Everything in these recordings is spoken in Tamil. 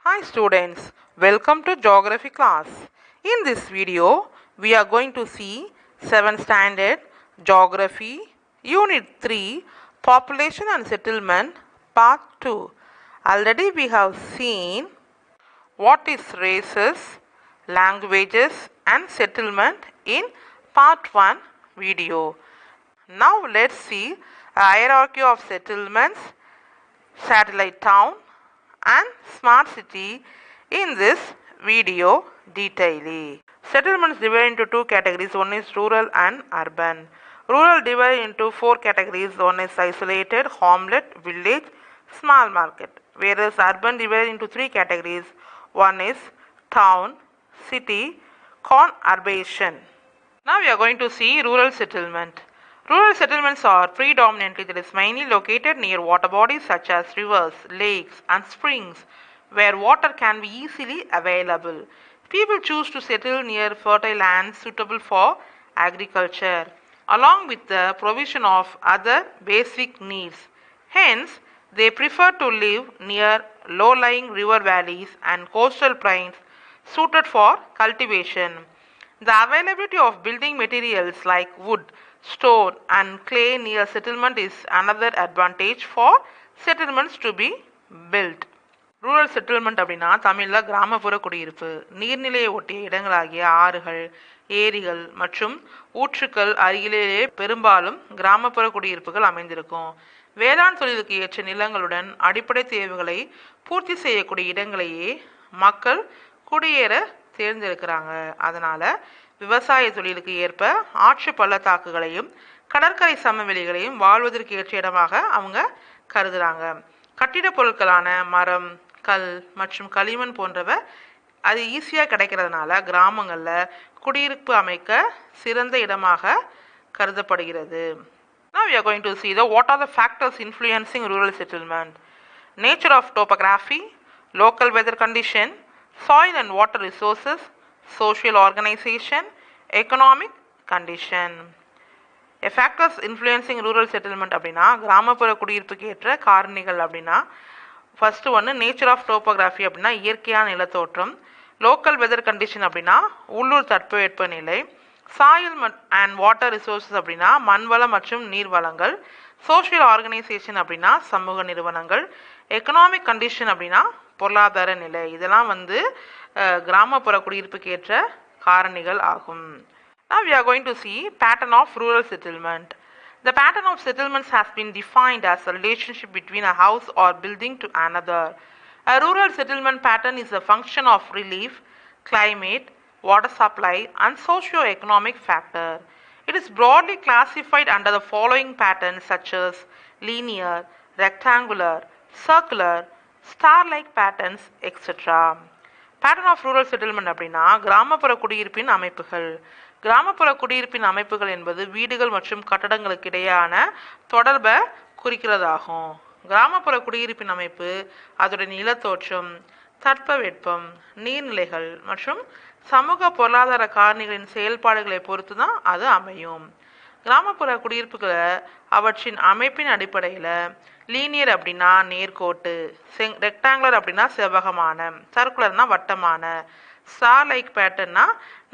Hi students, welcome to geography class. In this video, we are going to see 7th standard geography unit 3 population and settlement part 2. Already we have seen what is races, languages and settlement in part 1 video. Now let's see a hierarchy of settlements, satellite town and smart city in this video detailedly. Settlements divided into two categories. One is rural and urban. Rural divided into four categories. One is isolated, hamlet, village, small market. Whereas urban divided into three categories. One is town, city, conurbation. Now we are going to see rural settlement. Rural settlements are predominantly, that is mainly located near water bodies such as rivers, lakes and springs where water can be easily available. People choose to settle near fertile lands suitable for agriculture along with the provision of other basic needs. Hence, they prefer to live near low-lying river valleys and coastal plains suited for cultivation. The availability of building materials like wood, stone and clay near settlement is another advantage for settlements to be built. Rural settlement அப்படின்னா தமிழில் கிராமப்புற குடியிருப்பு. நீர்நிலையை ஒட்டிய இடங்களாகிய ஆறுகள், ஏரிகள் மற்றும் ஊற்றுக்கள் அருகிலேயே பெரும்பாலும் கிராமப்புற குடியிருப்புகள் அமைந்திருக்கும். வேளாண் தொழிலுக்கு ஏற்ற நிலங்களுடன் அடிப்படை தேவைகளை பூர்த்தி செய்யக்கூடிய இடங்களையே மக்கள் குடியேற தேர்ந்தெடுக்கிறாங்க. அதனால விவசாய தொழிலுக்கு ஏற்ப ஆற்று பள்ளத்தாக்குகளையும் கடற்கரை சமவெளிகளையும் வாழ்வதற்கு ஏற்ற இடமாக அவங்க கருதுறாங்க. கட்டிடப் பொருட்களான மரம், கல் மற்றும் களிமண் போன்றவை அது ஈஸியாக கிடைக்கிறதுனால கிராமங்களில் குடியிருப்பு அமைக்க சிறந்த இடமாக கருதப்படுகிறது. Now we are going to see what are the factors influencing rural settlement. Nature of topography, local weather condition, soil and water resources, social organization, economic condition. A factors influencing rural settlement அப்படின்னா கிராமப்புற குடியிருப்புக்கு ஏற்ற காரணிகள் அப்படின்னா ஃபர்ஸ்ட் ஒன்று நேச்சர் ஆஃப் டோபோகிராஃபி அப்படின்னா இயற்கையான நிலத்தோற்றம், லோக்கல் வெதர் கண்டிஷன் அப்படின்னா உள்ளூர் தட்பவெட்ப நிலை, சாயில் அண்ட் வாட்டர் ரிசோர்ஸஸ் அப்படின்னா மண்வளம் மற்றும் நீர் வளங்கள், சோஷியல் ஆர்கனைசேஷன் அப்படின்னா சமூக நிறுவனங்கள், எக்கனாமிக் கண்டிஷன் அப்படின்னா பொருளாதார நிலை. இதெல்லாம் கிராமப்புற குடியிருப்புக்கு ஏற்ற காரணிகள் ஆகும். Now we are going to see pattern of rural settlement. The pattern of settlements has been defined as a relationship between a house or building to another. A rural settlement pattern is a function of relief, climate, water supply and socio-economic factor. It is broadly classified under the following patterns such as linear, rectangular, circular, star-like patterns, etc. Pattern of rural settlement அப்படின்னா கிராமப்புற குடியிருப்பின் அமைப்புகள். கிராமப்புற குடியிருப்பின் அமைப்புகள் என்பது வீடுகள் மற்றும் கட்டடங்களுக்கு இடையான தொடர்பை குறிக்கிறதாகும். கிராமப்புற குடியிருப்பின் அமைப்பு அதோடைய நிலத்தோற்றம், தட்பவெட்பம், நீர்நிலைகள் மற்றும் சமூக பொருளாதார காரணிகளின் செயல்பாடுகளை பொறுத்து தான் அது அமையும். கிராமப்புற குடியிருப்புகளை அவற்றின் அமைப்பின் அடிப்படையில் லீனியர் அப்படின்னா நேர்கோட்டு, ரெக்டாங்குலர் அப்படின்னா செவ்வகமான, சர்க்குலர்னா வட்டமான, ஸ்டார் லைக் பேட்டர்னா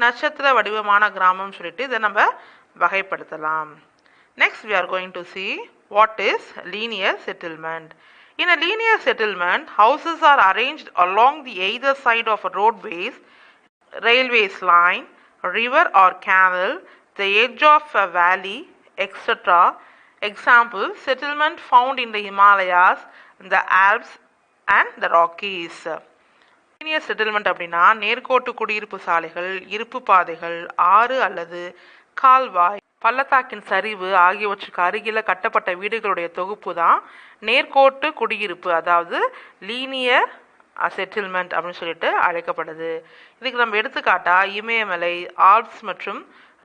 நட்சத்திர வடிவமான கிராமம் சொல்லிட்டு இதை நம்ம வகைப்படுத்தலாம். Next we are going to see what is linear settlement. In a linear settlement, houses are arranged along the either side of a roadways, railways line, river or canal, the edge of a valley, etc. Example, settlement found in the Himalayas, the Alps and the Rockies. Linear settlement அப்படின்னா நேர்கோட்டு குடியிருப்பு சாலைகள், இருப்பு பாதைகள், ஆறு அல்லது கால்வாய், பள்ளத்தாக்கின் சரிவு ஆகியவற்றுக்கு அருகில கட்டப்பட்ட வீடுகளுடைய தொகுப்பு தான் நேர்கோட்டு குடியிருப்பு, அதாவது லீனியர் செட்டில்மெண்ட் அப்படின்னு சொல்லிட்டு அழைக்கப்படுது. இதுக்கு நம்ம எடுத்துக்காட்டா இமயமலை, ஆல்ப்ஸ் மற்றும்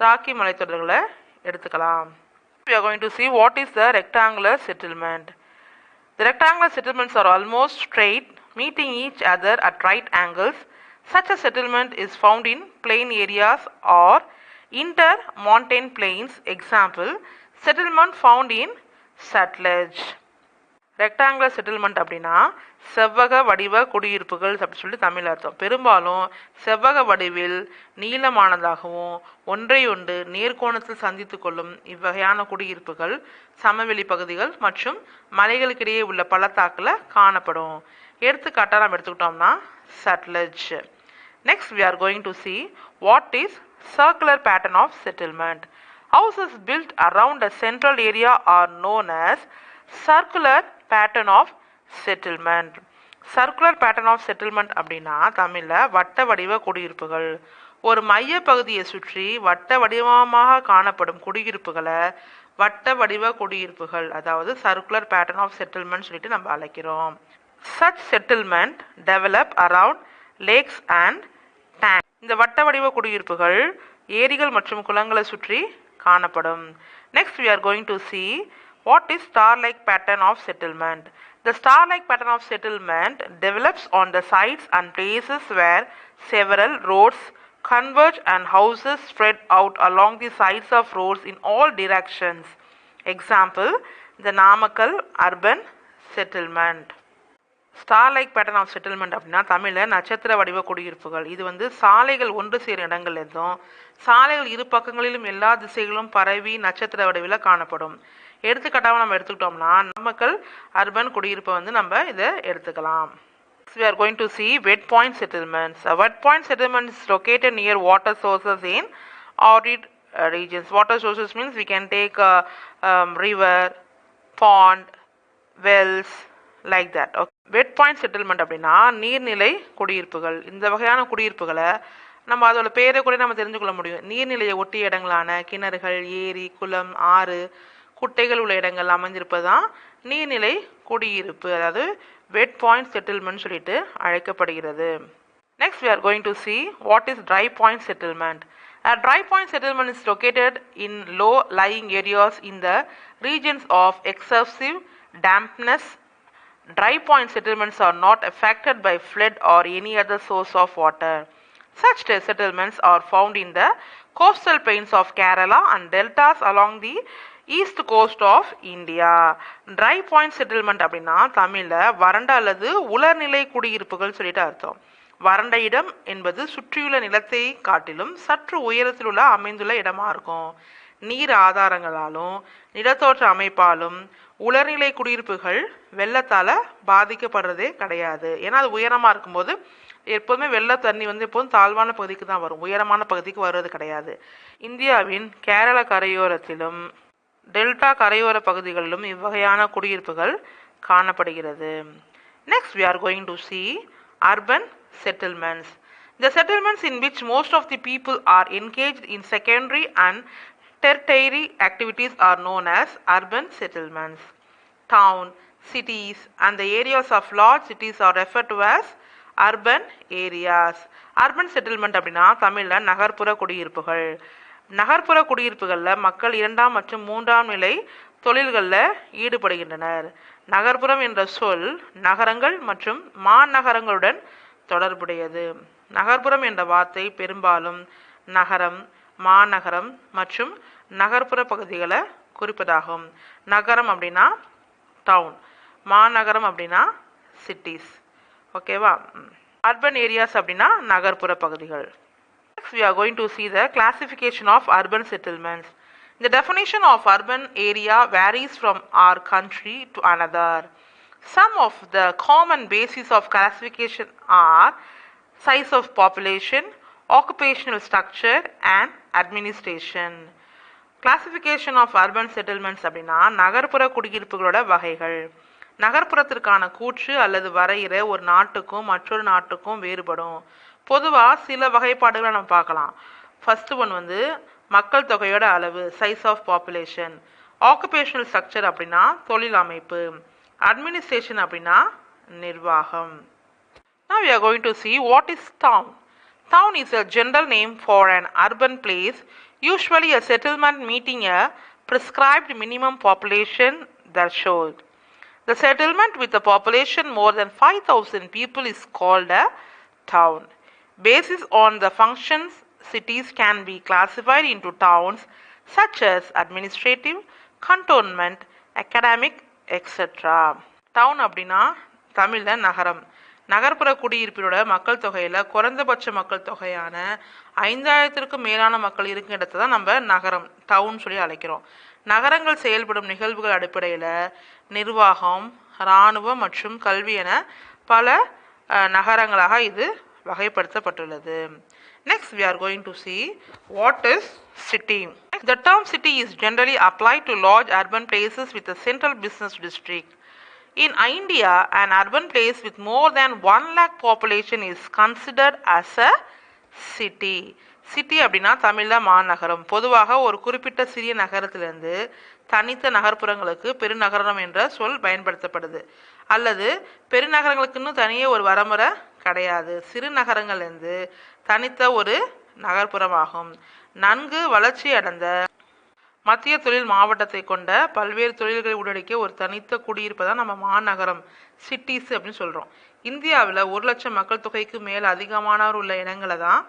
ராக்கி மலைத்தொடர்களை எடுத்துக்கலாம். We are going to see what is the rectangular settlement. The rectangular settlements are almost straight, meeting each other at right angles. Such a settlement is found in plain areas or inter-mountain plains. Example, settlement found in Sutlej. Rectangular settlement அப்படின்னா செவ்வக வடிவ குடியிருப்புகள் அப்படின்னு சொல்லி தமிழ் அர்த்தம். பெரும்பாலும் செவ்வக வடிவில் நீளமானதாகவும் ஒன்றையொன்று நேர்கோணத்தில் சந்தித்து கொள்ளும் இவ்வகையான குடியிருப்புகள் சமவெளி பகுதிகள் மற்றும் மலைகளுக்கிடையே உள்ள பள்ளத்தாக்கில் காணப்படும். எடுத்துக்காட்டாக நம்ம எடுத்துக்கிட்டோம்னா Sutlej. Next we are going to see what is circular pattern of settlement. Houses built around a central area are known as circular pattern of settlement. Circular pattern of settlement அப்படின்னா தமிழில் வட்ட வடிவ குடியிருப்புகள். ஒரு மைய பகுதியை சுற்றி வட்ட வடிவமாக காணப்படும் குடியிருப்புகளை வட்ட வடிவ குடியிருப்புகள், அதாவது circular pattern of settlement சொல்லிட்டு நம்ம அழைக்கிறோம். Such settlement develop around lakes and tanks. இந்த வட்ட வடிவ குடியிருப்புகள் ஏரிகள் மற்றும் குளங்களை சுற்றி காணப்படும். Next we are going to see what is star-like pattern of settlement. The star-like pattern of settlement develops on the sites and places where several roads converge and houses spread out along the sides of roads in all directions. Example, the Namakkal urban settlement. Star like pattern of settlement அப்படின்னா தமிழில் நட்சத்திர வடிவ குடியிருப்புகள். இது வந்து சாலைகள் ஒன்று சேரும் இடங்கள் எதுவும் சாலைகள் இரு பக்கங்களிலும் எல்லா திசைகளும் பரவி நட்சத்திர வடிவில் காணப்படும். எடுத்துக்காட்டாக நம்ம எடுத்துக்கிட்டோம்னா நாமக்கல் அர்பன் குடியிருப்பை வந்து நம்ம இதை எடுத்துக்கலாம். We are going to see wet point settlements. A wet point settlement is located near water sources in arid regions. Water sources means we can take a river, pond, wells, like that. Okay. Wet point settlement அப்படின்னா நீர்நிலை குடியிருப்புகள். இந்த வகையான குடியிருப்புகளை நம்ம அதோட பேரை கூட நம்ம தெரிஞ்சுக்கொள்ள முடியும். நீர்நிலையை ஒட்டிய இடங்களான கிணறுகள், ஏரி, குளம், ஆறு, குட்டைகள் உள்ள இடங்கள் அமைஞ்சிருப்பது தான் நீர்நிலை குடியிருப்பு, அதாவது வெட் பாயிண்ட் செட்டில்மெண்ட் சொல்லிட்டு அழைக்கப்படுகிறது. Next we are going to see what is dry point settlement. A dry point settlement is located in low lying areas in the regions of excessive dampness. Dry point settlements are not affected by flood or any other source of water. Such settlements are found in the coastal plains of Kerala and deltas along the east coast of India. Dry point settlement அப்படின்னா தமிழில் வறண்ட அல்லது உலர்நிலை குடியிருப்புகள் சொல்லிட்டு அர்த்தம். வறண்ட இடம் என்பது சுற்றியுள்ள நிலத்தை காட்டிலும் சற்று உயரத்தில் உள்ள அமைந்துள்ள இடமா இருக்கும். நீர் ஆதாரங்களாலும் நிலத்தோற்ற அமைப்பாலும் உலர்நிலை குடியிருப்புகள் வெள்ளத்தால் பாதிக்கப்படுறதே கிடையாது. ஏன்னா அது உயரமாக இருக்கும்போது எப்போதுமே வெள்ள தண்ணி வந்து எப்போதும் தாழ்வான பகுதிக்கு தான் வரும், உயரமான பகுதிக்கு வருவது கிடையாது. இந்தியாவின் கேரள கரையோரத்திலும் டெல்டா கரையோர பகுதிகளிலும் இவ்வகையான குடியிருப்புகள் காணப்படுகிறது. Next we are going to see urban settlements. The settlements in which most of the people are engaged in secondary and tertiary activities are known as urban settlements. Town, cities and the areas of large cities are referred to as urban areas. Urban settlement அப்படின்னா தமிழில் நகர்ப்புற குடியிருப்புகள். நகர்ப்புற குடியிருப்புகளில் மக்கள் இரண்டாம் மற்றும் மூன்றாம் நிலை தொழில்களில் ஈடுபடுகின்றனர். நகர்ப்புறம் என்ற சொல் நகரங்கள் மற்றும் மாநகரங்களுடன் தொடர்புடையது. நகர்ப்புறம் என்ற வார்த்தை பெரும்பாலும் நகரம், மாநகரம் மற்றும் நகர்ப்புற பகுதிகளை குறிப்பதாகும். நகரம் அப்படின்னா டவுன், மாநகரம் அப்படின்னா சிட்டிஸ். ஓகேவா? அர்பன் ஏரியாஸ் அப்படின்னா நகர்ப்புற பகுதிகள். Next we are going to see the classification of urban settlements. The definition of urban area varies from our country to another. Some of the common bases of classification are size of population, occupational structure and administration. Classification of urban settlements அப்படின்னா நகர்ப்புற குடியிருப்புகளோட வகைகள். நகர்ப்புறத்திற்கான கூற்று அல்லது வரையறை ஒரு நாட்டுக்கும் மற்றொரு நாட்டுக்கும் வேறுபடும். பொதுவாக சில வகைப்பாடுகளை நம்ம பார்க்கலாம். ஃபர்ஸ்ட் ஒன் வந்து மக்கள் தொகையோட அளவு, size of population. Occupational structure அப்படின்னா தொழில் அமைப்பு. அட்மினிஸ்ட்ரேஷன் அப்படின்னா நிர்வாகம். Now we are going to see what is town. Town is a general name for an urban place, usually a settlement meeting a prescribed minimum population threshold. The settlement with a population more than 5,000 people is called a town. Based on the functions, cities can be classified into towns such as administrative, cantonment, academic, etc. Town அப்படின்னா தமிழில் நகரம். நகர்ப்புற குடியிருப்பினோட மக்கள் தொகையில் குறைந்தபட்ச மக்கள் தொகையான 5000த்திற்கும் மேலான மக்கள் இருக்கும் இடத்தை தான் நம்ம நகரம், டவுன் சொல்லி அழைக்கிறோம். நகரங்கள் செயல்படும் நிகழ்வுகள் அடிப்படையில் நிர்வாகம், இராணுவம் மற்றும் கல்வி என பல நகரங்களாக இது வகைப்படுத்தப்பட்டுள்ளது. Next we are going to see what is city. The term city is generally applied to large urban places with a central business district. In India, an urban place with more than 1 lakh population is considered as a city. City அப்படின்னா தமிழில் மாநகரம். பொதுவாக ஒரு குறிப்பிட்ட சிறிய நகரத்திலிருந்து தனித்த நகர்ப்புறங்களுக்கு பெருநகரம் என்ற சொல் பயன்படுத்தப்படுது. அல்லது பெருநகரங்களுக்குன்னு தனியே ஒரு வரமுறை கிடையாது. சிறு நகரங்கள்லேருந்து தனித்த ஒரு நகர்ப்புறமாகும். நன்கு வளர்ச்சி அடைந்த மத்திய தொழில் மாவட்டத்தை கொண்ட பல்வேறு தொழில்களை உள்ளடக்கிய ஒரு தனித்த குடியிருப்பை தான் நம்ம மாநகரம், சிட்டிஸ் அப்படின்னு சொல்கிறோம். இந்தியாவில் 1 லட்சம் மக்கள் தொகைக்கு மேல் அதிகமானவர் உள்ள இடங்களை தான்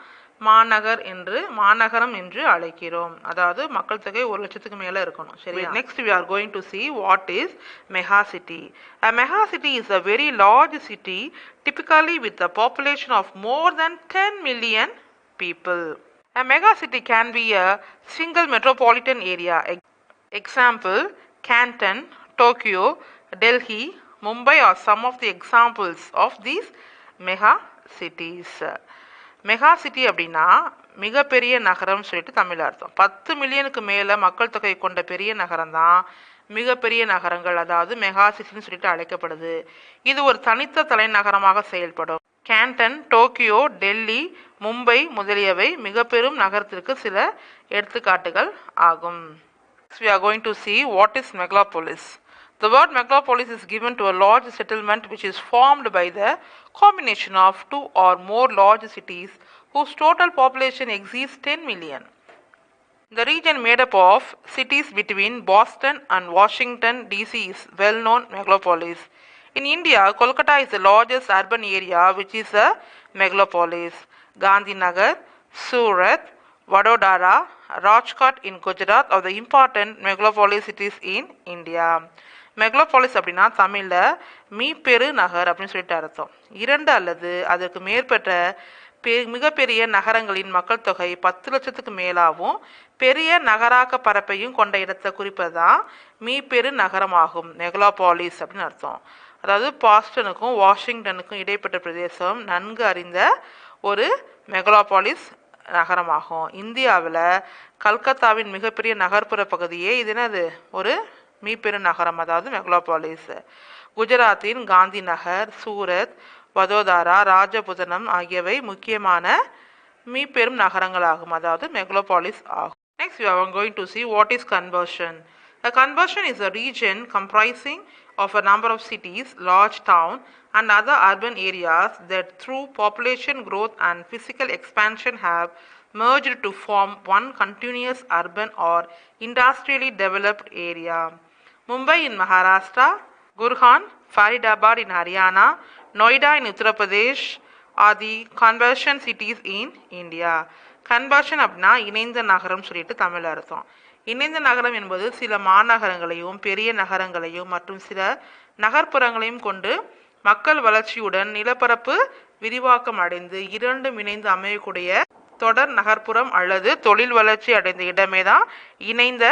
மாநகரம் என்று அழைக்கிறோம். அதாவது மக்கள் தொகை 1 லட்சத்துக்கு மேலே இருக்கணும். சரி, next we are going to see what is mega city. A mega city is a very large city typically with a population of more than 10 million people. A megacity can be a single metropolitan area. Example, Canton, Tokyo, Delhi, Mumbai are some of the examples of these mega cities. Mega city அப்படின்னா மிகப்பெரிய நகரம் சொல்லிட்டு தமிழ் அர்த்தம். 10 மில்லியனுக்கு மேலே மக்கள் தொகை கொண்ட பெரிய நகரம் தான் மிகப்பெரிய நகரங்கள், அதாவது மெகா சிட்டின்னு சொல்லிட்டு அழைக்கப்படுது. இது ஒரு தனித்த தலைநகரமாக செயல்படும். கேண்டன், டோக்கியோ, டெல்லி, மும்பை முதலியவை மிக பெரும் நகரத்திற்கு சில எடுத்துக்காட்டுகள் ஆகும். We are going to see what is megalopolis. The word megalopolis is given to a large settlement which is formed by the combination of 2 or more large cities whose total population exceeds 10 million. The region made up of cities between Boston and Washington DC is well known megalopolis. In India, Kolkata is the largest urban area which is a megalopolis. Gandhinagar, Surat, Vadodara, Rajkot in Gujarat are the important megalopolis cities in India. மெக்லோபாலிஸ் அப்படின்னா தமிழில் மீப்பெரு நகர் அப்படின்னு சொல்லிட்டு அர்த்தம். 2 அல்லது அதற்கு மேற்பட்ட மிகப்பெரிய நகரங்களின் மக்கள் தொகை 10 லட்சத்துக்கு மேலாகவும் பெரிய நகராக்க பரப்பையும் கொண்ட இடத்தை குறிப்பது தான் மீப்பெரு நகரமாகும். மெக்லோபாலிஸ் அப்படின்னு அர்த்தம். அதாவது பாஸ்டனுக்கும் வாஷிங்டனுக்கும் இடைப்பட்ட பிரதேசம் நன்கு அறிந்த ஒரு மெக்லோபாலிஸ் நகரமாகும். இந்தியாவில் கல்கத்தாவின் மிகப்பெரிய நகர்ப்புற பகுதியே இது என்னது, ஒரு மீப்பெரு நகரம், அதாவது மெக்லோபாலிஸ். குஜராத்தின் காந்தி நகர், சூரத், வதோதரா, ராஜபுதனம் ஆகியவை முக்கியமான மீப்பெரும் நகரங்களாகும், அதாவது மெக்லோபாலிஸ் ஆகும். Next we are going to see what is conversion. A conversion is a region comprising of a number of cities, large town and other urban areas that through population growth and physical expansion have merged to form one continuous urban or industrially developed area. Mumbai in Maharashtra, Gurgaon, Faridabad in Haryana, Noida in Uttar Pradesh are the conversion cities in India. Conversion அப்படின்னா இணைந்த நகரம் சொல்லிட்டு தமிழ் அர்த்தம். இணைந்த நகரம் என்பது சில மாநகரங்களையும் பெரிய நகரங்களையும் மற்றும் சில நகர்ப்புறங்களையும் கொண்டு மக்கள் வளர்ச்சியுடன் நிலப்பரப்பு விரிவாக்கம் அடைந்து இரண்டும் இணைந்து அமையக்கூடிய தொடர் நகர்ப்புறம் அல்லது தொழில் வளர்ச்சி அடைந்த இடமே தான் இணைந்த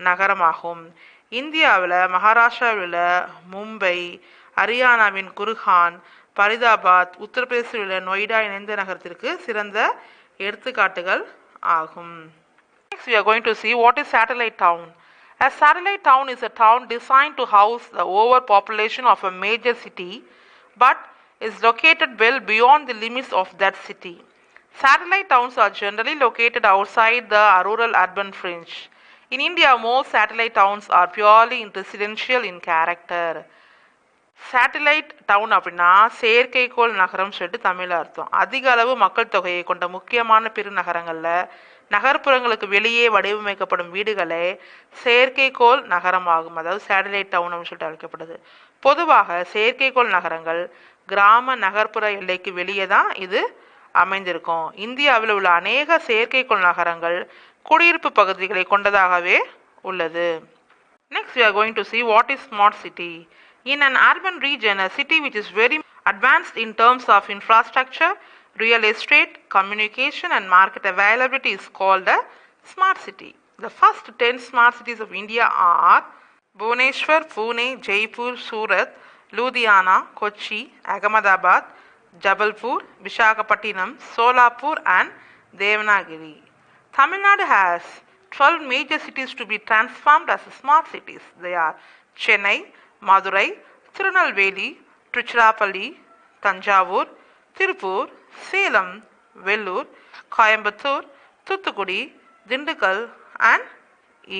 நகரமாகும். இந்தியாவில் மகாராஷ்டிராவில் மும்பை, ஹரியானாவின் குர்கான், பரிதாபாத், உத்தரப்பிரதேசில் உள்ள நொய்டா இணைந்த நகரத்திற்கு சிறந்த எடுத்துக்காட்டுகள் ஆகும். Next we are going to see what is satellite town. A satellite town is a town designed to house the overpopulation of a major city but is located well beyond the limits of that city. Satellite towns are generally located outside the rural urban fringe. In India, most satellite towns are purely residential in character. Satellite town அப்படின்னா செயற்கைக்கோள் நகரம் சொல்லிட்டு தமிழ் அர்த்தம். அதிக அளவு மக்கள் தொகையை கொண்ட முக்கியமான பெருநகரங்களில் நகர்ப்புறங்களுக்கு வெளியே வடிவமைக்கப்படும் வீடுகளே செயற்கைக்கோள் நகரமாகும், அதாவது சேட்டலைட் டவுன் அப்படின்னு சொல்லிட்டு அழைக்கப்படுது. பொதுவாக செயற்கைக்கோள் நகரங்கள் கிராம நகர்ப்புற எல்லைக்கு வெளியே தான் இது அமைந்திருக்கும். இந்தியாவில் உள்ள அநேக செயற்கைக்கோள் நகரங்கள் குடியிருப்பு பகுதிகளை கொண்டதாகவே உள்ளது. Next we are going to see what is smart city. In an urban region, a city which is very advanced in terms of infrastructure, real estate, communication, and market availability is called a smart city. The first 10 smart cities of India are Bhubaneswar, Pune, Jaipur, Surat, Ludhiana, Kochi, Ahmedabad, Jabalpur, Visakhapatnam, Solapur, and Devanagiri. Tamil Nadu has 12 major cities to be transformed as smart cities. They are Chennai, Madurai, Tirunelveli, Tiruchirappalli, Tanjavur, Tirupur, Salem, Vellore, Coimbatore, Thuthukudi, Dindigul, and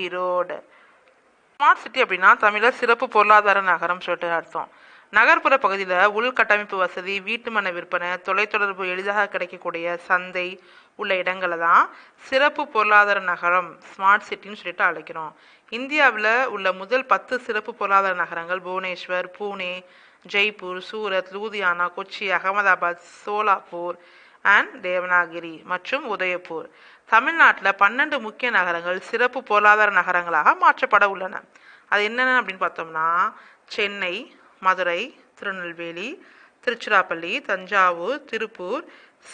Erode. Smart city அப்படின்னா தமிழில் சிறப்பு பொருளாதார நகரம் சொல்லிட்டு அர்த்தம். நகர்ப்புற பகுதியில் உள்கட்டமைப்பு வசதி, வீட்டுமனை விற்பனை, தொலைத்தொடர்பு எளிதாக கிடைக்கக்கூடிய சந்தை உள்ள இடங்களை தான் சிறப்பு பொருளாதார நகரம் ஸ்மார்ட் சிட்டின்னு சொல்லிட்டு அழைக்கிறோம். இந்தியாவில் உள்ள முதல் 10 சிறப்பு பொருளாதார நகரங்கள் புவனேஸ்வர், பூனே, ஜெய்ப்பூர், சூரத், லூதியானா, கொச்சி, அகமதாபாத், சோலாப்பூர் அண்ட் தேவனாகிரி மற்றும் உதயபூர். தமிழ்நாட்டில் 12 முக்கிய நகரங்கள் சிறப்பு பொருளாதார நகரங்களாக மாற்றப்பட உள்ளன. அது என்னென்ன அப்படின்னு பார்த்தோம்னா சென்னை, மதுரை, திருநெல்வேலி, திருச்சிராப்பள்ளி, தஞ்சாவூர், திருப்பூர்,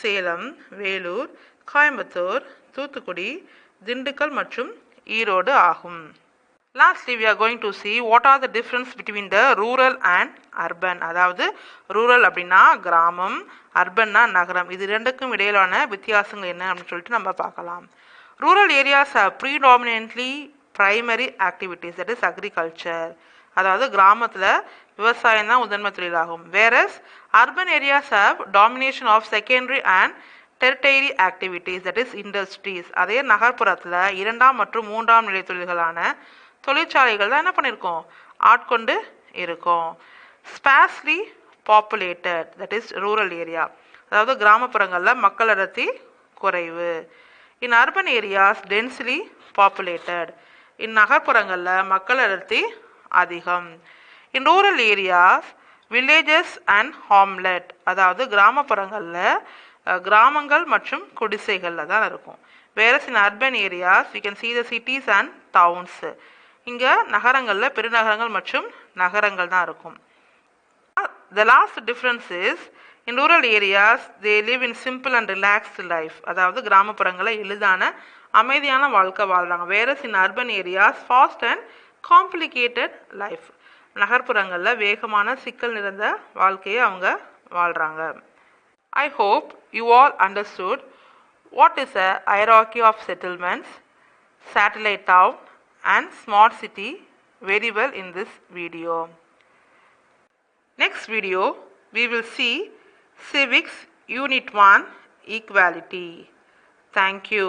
சேலம், வேலூர், கோயம்புத்தூர், தூத்துக்குடி, திண்டுக்கல் மற்றும் ஈரோடு ஆகும். Lastly, we are going to see what are the difference between the rural and urban. அதாவது rural அப்படின்னா கிராமம், urbanனா நகரம். இது ரெண்டுக்கும் இடையிலான வித்தியாசங்கள் என்ன அப்படின்னு சொல்லிட்டு நம்ம பார்க்கலாம். Rural areas have predominantly primary activities, that is agriculture. அதாவது கிராமத்தில் விவசாயம் தான் முதன்மை தொழிலாகும். Whereas urban areas have domination of secondary and tertiary activities, that is industries. அதே நகர்ப்புறத்தில் 2ஆம் மற்றும் 3ஆம் நிலை தொழில்களான தொழிற்சாலைகள் தான் என்ன பண்ணியிருக்கோம், ஆட்கொண்டு இருக்கும். Sparsely populated, that is rural area. அதாவது கிராமப்புறங்களில் மக்கள் அடர்த்தி குறைவு. In urban areas densely populated. இந்நகர்ப்புறங்களில் மக்கள் அடர்த்தி அதிகம். In rural areas villages and hamlet. அதாவது கிராமப்புறங்களில் கிராமங்கள் மற்றும் குடிசைகளில் தான் இருக்கும். Whereas in urban areas we can see the cities and towns. இங்கே நகரங்களில் பெருநகரங்கள் மற்றும் நகரங்கள் தான் இருக்கும். The last difference is in rural areas they live in simple and relaxed life. அதாவது கிராமப்புறங்களில் எளிதான அமைதியான வாழ்க்கை வாழ்கிறாங்க. Whereas in urban areas fast and complicated life. நகர்ப்புறங்களில் வேகமான சிக்கல் நிறைந்த வாழ்க்கையை அவங்க வாழ்கிறாங்க. I hope you all understood what is a hierarchy of settlements, satellite town and smart city very well in this video. Next video we will see civics unit 1 equality. Thank you.